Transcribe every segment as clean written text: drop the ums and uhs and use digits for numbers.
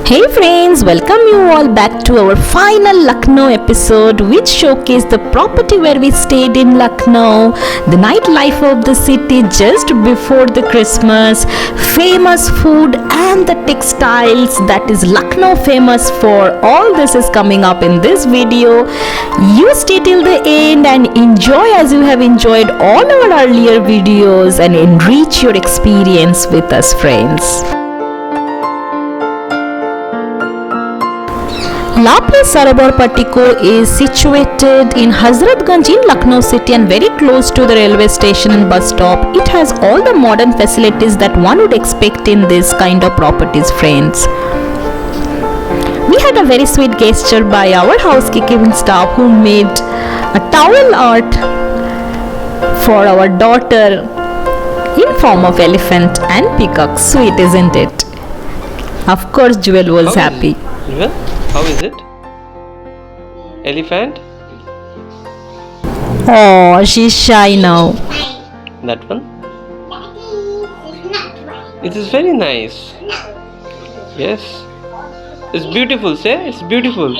Hey friends, welcome you all back to our final Lucknow episode which showcased the property where we stayed in Lucknow, the nightlife of the city just before the Christmas, famous food and the textiles that is Lucknow famous for. All this is coming up in this video. You stay till the end and enjoy as you have enjoyed all our earlier videos and enrich your experience with us friends. Sarovar Portico is situated in Hazratganj in Lucknow city and very close to the railway station and bus stop. It has all the modern facilities that one would expect in this kind of properties, friends. We had a very sweet gesture by our housekeeping staff who made a towel art for our daughter in form of elephant and peacock. Sweet, isn't it? Of course, Jewel was happy. How is it? Elephant? Oh, she's shy now. That one? It is very nice. Yes. It's beautiful, say? It's beautiful.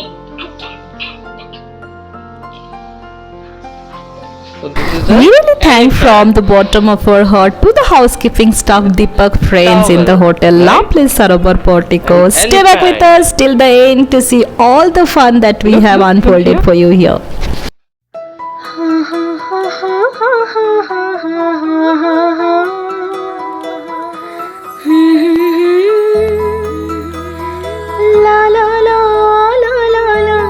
So this is We really thank from the bottom of our heart to the housekeeping staff Deepak friends in the hotel Sarovar Portico. Stay back with us till the end to see all the fun that we have unfolded for you here. La la la la la la.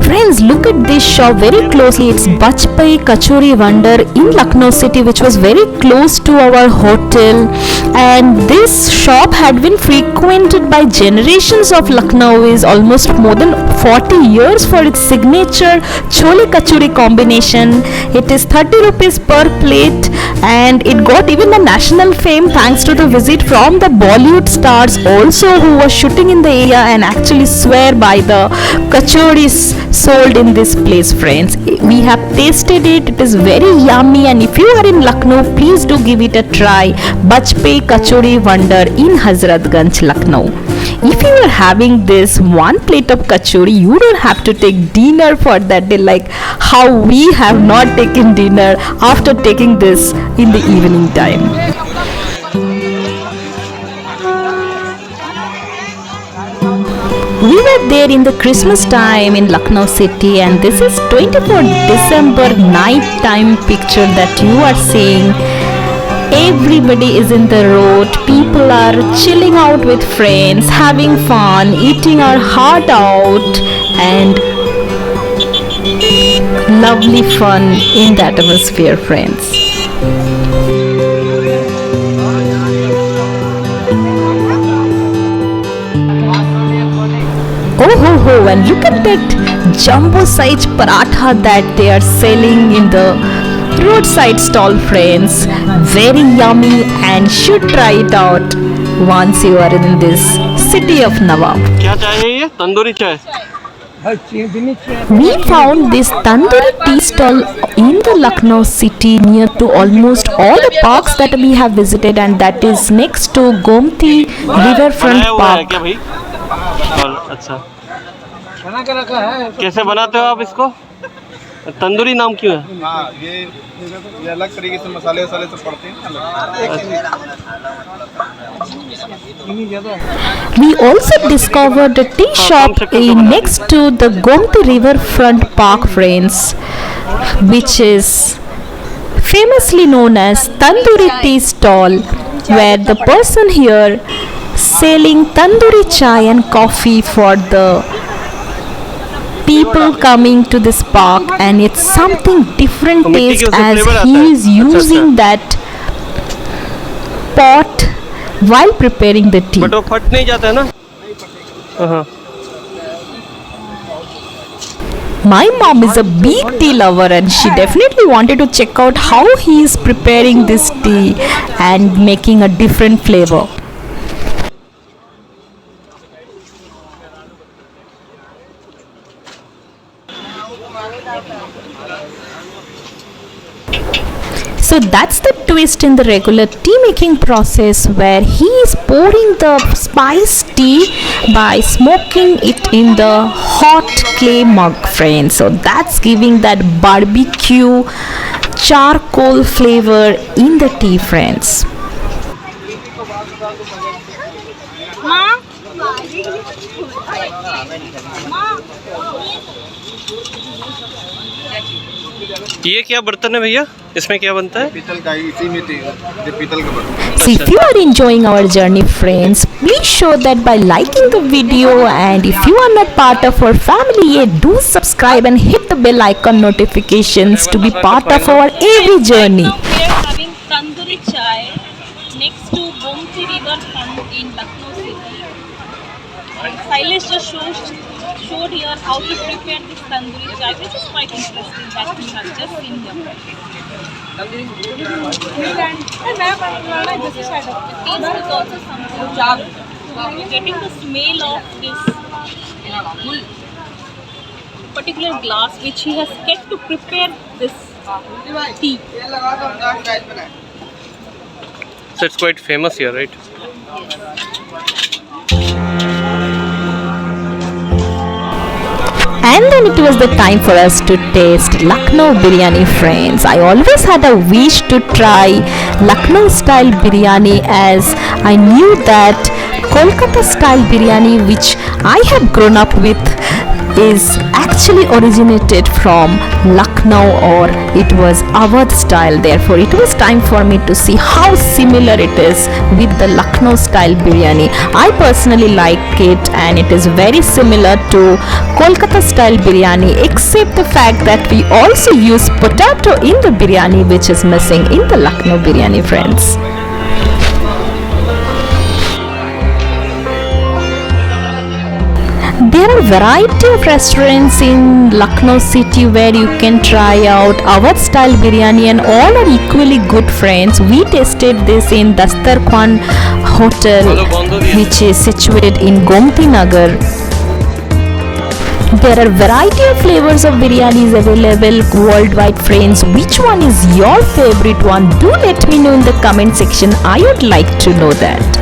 Friends, look at this shop very closely. It's Bajpayee Kachori Bhandar in Lucknow city, which was very close to our hotel, and this shop had been frequented by generations of Lucknowis almost more than 40 years for its signature chole kachori combination. It is 30 rupees per plate and it got even the national fame thanks to the visit from the Bollywood stars also who were shooting in the area and actually swear by the kachoris sold in this place, friends. We have tasted it. It is very yummy, and if you are in Lucknow, please do give it a try. Bajpayee Kachori Bhandar in Hazratganj, Lucknow. If you are having this one plate of kachori, you don't have to take dinner for that day like how we have not taken dinner after taking this in the evening time. We were there in the Christmas time in Lucknow city, and this is 24 December night time picture that you are seeing. Everybody is in the road, people are chilling out with friends, having fun, eating our heart out, and lovely fun in that atmosphere, friends. Oh ho ho, and look at that jumbo size paratha that they are selling in the roadside stall, friends. Very yummy and should try it out once you are in this city of Nawab. क्या चाहिए ये? तंदूरी चाय. We found this Tandoori Tea Stall in the Lucknow city near to almost all the parks that we have visited, and that is next to Gomti Riverfont Park. और अच्छा कैसे बनाते हो आप इसको? तंदूरी नाम क्यों है? ये अलग तरीके से मसाले वसाले सब पड़ते हैं। We also discovered a tea shop next to the Gomti Riverfont Park, friends, which is famously known as Tandoori Tea Stall, where the person here selling tandoori chai and coffee for the people coming to this park, and it's something different taste as he is using that pot while preparing the tea. But वो फट नहीं जाता है ना? हाँ. My mom is a big tea lover and she definitely wanted to check out how he is preparing this tea and making a different flavor. So that's the twist in the regular tea making process, where he is pouring the spice tea by smoking it in the hot clay mug, friends. So that's giving that barbecue charcoal flavor in the tea, friends. ये क्या बर्तन है भैया, इसमें क्या बनता है? पीतल का, इसी में ये पीतल का बर्तन। So if you are enjoying our journey, friends, please show that by liking the video, and if you are not part of our family yet, do subscribe and hit the bell icon notifications to be part of our every journey. Now we are having Tandoori Chai next to Gomti Riverfont in Lucknow city. And Silas just showed here how to prepare this Tandoori Chai, which is quite interesting that we have just seen here. The taste is also something. We're getting the smell of this particular glass which he has kept to prepare this tea. So it's quite famous here, right? And then it was the time for us to taste Lucknow Biryani, friends. I always had a wish to try Lucknow style biryani, as I knew that Kolkata style biryani, which I have grown up with, is actually originated from Lucknow, or it was Awadh style. Therefore, it was time for me to see how similar it is with the Lucknow style biryani. I personally like it, and it is very similar to Kolkata style biryani, except the fact that we also use potato in the biryani, which is missing in the Lucknow biryani, friends. There are variety of restaurants in Lucknow city where you can try out Awadh style biryani, and all are equally good, friends. We tasted this in Dasatkhwan Hotel, which is situated in Gomti Nagar. There are variety of flavors of biryanis available worldwide, friends. Which one is your favorite one? Do let me know in the comment section. I would like to know that.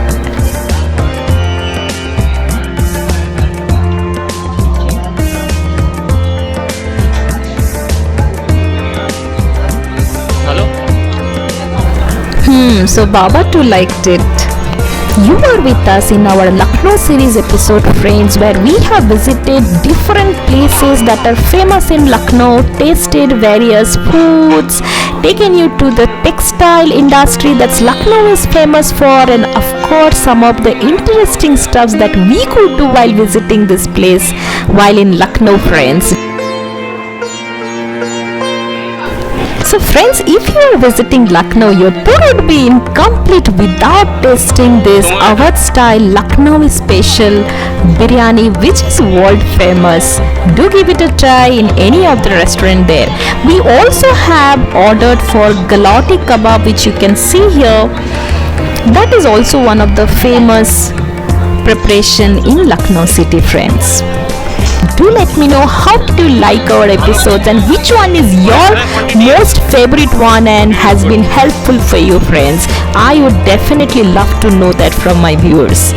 So Baba too liked it. You are with us in our Lucknow series episode, friends, where we have visited different places that are famous in Lucknow, tasted various foods, taken you to the textile industry that's Lucknow is famous for, and of course some of the interesting stuffs that we could do while visiting this place while in Lucknow, friends. So friends, if you are visiting Lucknow, your tour would be incomplete without tasting this Awadh style Lucknowi special biryani, which is world famous. Do give it a try in any of the restaurant there. We also have ordered for galati kebab, which you can see here. That is also one of the famous preparation in Lucknow city, friends. Do let me know how do you like our episodes, and which one is your most favorite one and has been helpful for you, friends. I would definitely love to know that from my viewers.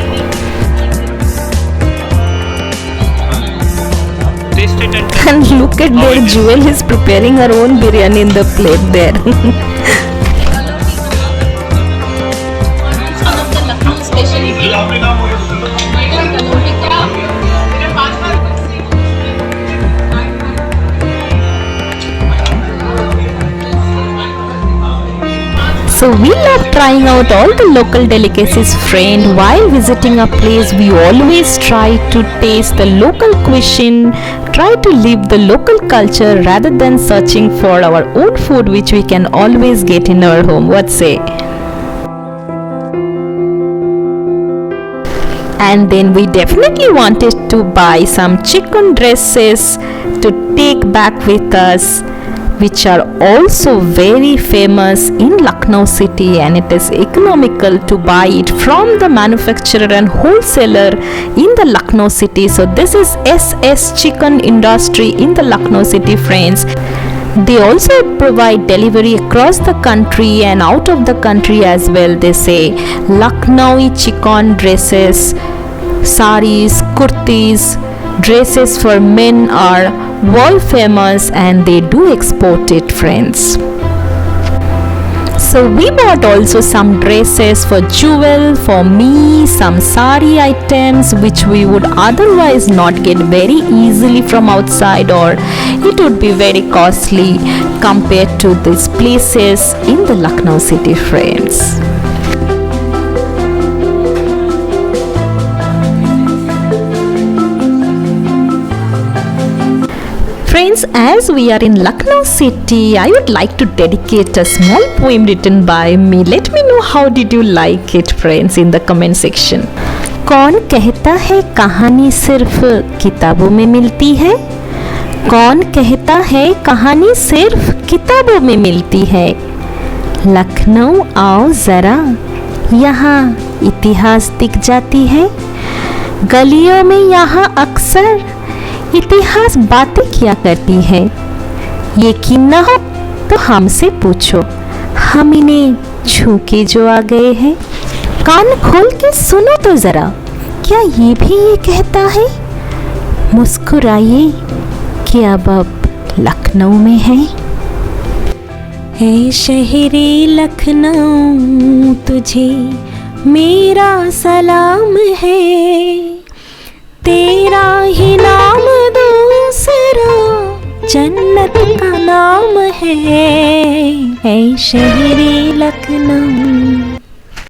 Taste it and And look at there, Jewel is preparing her own biryani in the plate there. One of the Lucknow specialty. So we love trying out all the local delicacies, friend. While visiting a place, we always try to taste the local cuisine, try to live the local culture rather than searching for our own food, which we can always get in our home. What say? And then we definitely wanted to buy some chicken dresses to take back with us, which are also very famous in Lucknow city, and it is economical to buy it from the manufacturer and wholesaler in the Lucknow Lucknow city. So this is SS Chikan industry in the Lucknow city, friends. They also provide delivery across the country and out of the country as well. They say Lucknowi chikan dresses, saris, kurtis, dresses for men are world famous, and they do export it, friends. So we bought also some dresses for Jewel, for me, some sari items which we would otherwise not get very easily from outside, or it would be very costly compared to these places in the Lucknow city, friends. Friends, as we are in Lucknow city, I would like to dedicate a small poem written by me. Let me know how did you like it, friends, in the comment section. कौन कहता है कहानी सिर्फ किताबों में मिलती है? कौन कहता है कहानी सिर्फ किताबों में मिलती है? लखनऊ आओ ज़रा, यहाँ इतिहास दिख जाती है। गलियों में यहाँ अक्सर इतिहास बातें किया करती है। यकीन न हो तो हमसे पूछो, हम इन्हें छू के जो आ गए हैं। कान खोल के सुनो तो जरा, क्या ये भी ये कहता है? मुस्कुराइए कि अब लखनऊ में है। ऐ शहरे लखनऊ तुझे मेरा सलाम है, तेरा ही नाम दूसरा जन्नत का नाम है। ऐ शहरे लखनऊ।